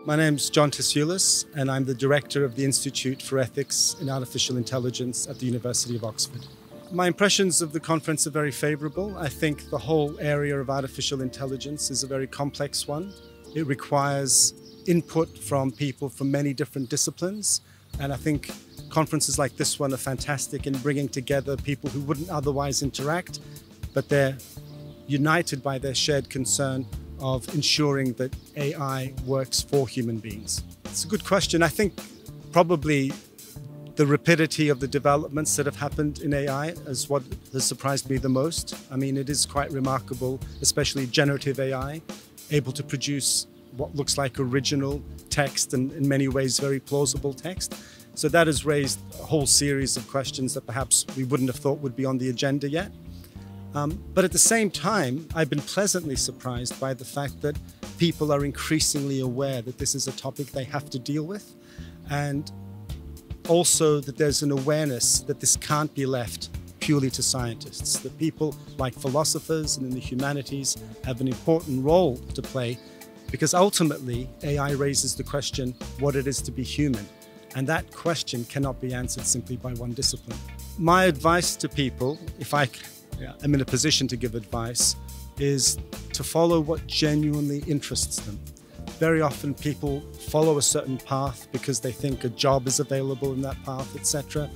My name's John TASIOULAS, and I'm the director of the Institute for Ethics in Artificial Intelligence at the University of Oxford. My impressions of the conference are very favorable. I think the whole area of artificial intelligence is a very complex one. It requires input from people from many different disciplines, and I think conferences like this one are fantastic in bringing together people who wouldn't otherwise interact, but they're united by their shared concern of ensuring that AI works for human beings. It's a good question. I think probably the rapidity of the developments that have happened in AI is what has surprised me the most. I mean, it is quite remarkable, especially generative AI, able to produce what looks like original text and in many ways very plausible text. So that has raised a whole series of questions that perhaps we wouldn't have thought would be on the agenda yet. But at the same time, I've been pleasantly surprised by the fact that people are increasingly aware that this is a topic they have to deal with, and also that there's an awareness that this can't be left purely to scientists, that people like philosophers and in the humanities have an important role to play, because ultimately AI raises the question what it is to be human, and that question cannot be answered simply by one discipline. My advice to people, if I'm in a position to give advice, is to follow what genuinely interests them. Very often people follow a certain path because they think a job is available in that path, etc.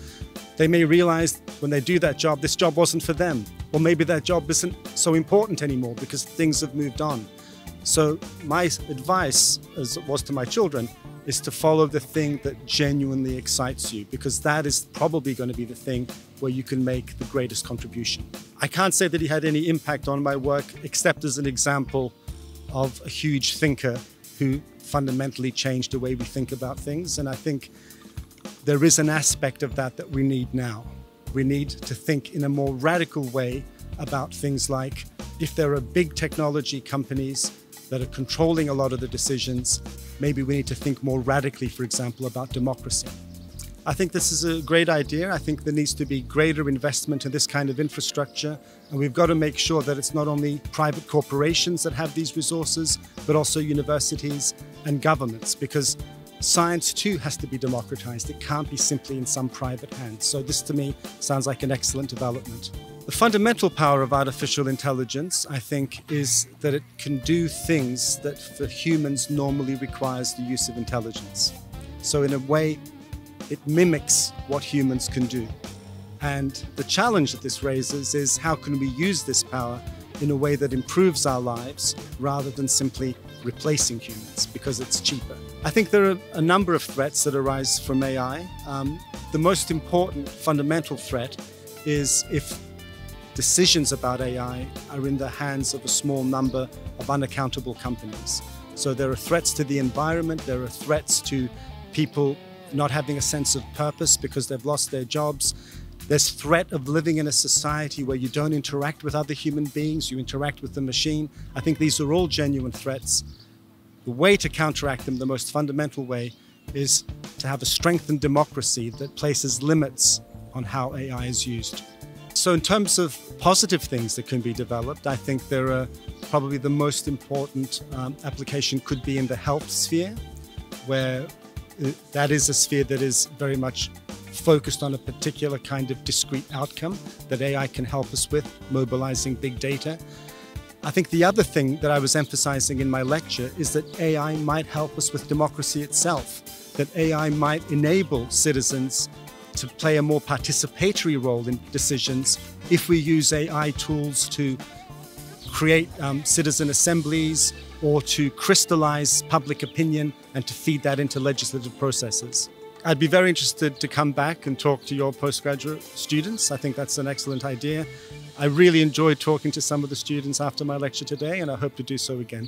They may realize when they do that job, this job wasn't for them, or maybe that job isn't so important anymore because things have moved on. So my advice, as it was to my children, is to follow the thing that genuinely excites you, because that is probably going to be the thing where you can make the greatest contribution. I can't say that he had any impact on my work, except as an example of a huge thinker who fundamentally changed the way we think about things. And I think there is an aspect of that that we need now. We need to think in a more radical way about things like, if there are big technology companies that are controlling a lot of the decisions, maybe we need to think more radically, for example, about democracy. I think this is a great idea. I think there needs to be greater investment in this kind of infrastructure, and we've got to make sure that it's not only private corporations that have these resources, but also universities and governments, because science too has to be democratized. It can't be simply in some private hands. So this to me sounds like an excellent development. The fundamental power of artificial intelligence, I think, is that it can do things that for humans normally requires the use of intelligence. So in a way, it mimics what humans can do. And the challenge that this raises is how can we use this power in a way that improves our lives rather than simply replacing humans because it's cheaper. I think there are a number of threats that arise from AI. The most important fundamental threat is if decisions about AI are in the hands of a small number of unaccountable companies. So there are threats to the environment, there are threats to people not having a sense of purpose because they've lost their jobs. There's threat of living in a society where you don't interact with other human beings, you interact with the machine. I think these are all genuine threats. The way to counteract them, the most fundamental way, is to have a strengthened democracy that places limits on how AI is used. So in terms of positive things that can be developed, I think there are probably the most important application could be in the health sphere, where that is a sphere that is very much focused on a particular kind of discrete outcome that AI can help us with, mobilizing big data. I think the other thing that I was emphasizing in my lecture is that AI might help us with democracy itself, that AI might enable citizens to play a more participatory role in decisions if we use AI tools to create citizen assemblies or to crystallize public opinion and to feed that into legislative processes. I'd be very interested to come back and talk to your postgraduate students. I think that's an excellent idea. I really enjoyed talking to some of the students after my lecture today, and I hope to do so again.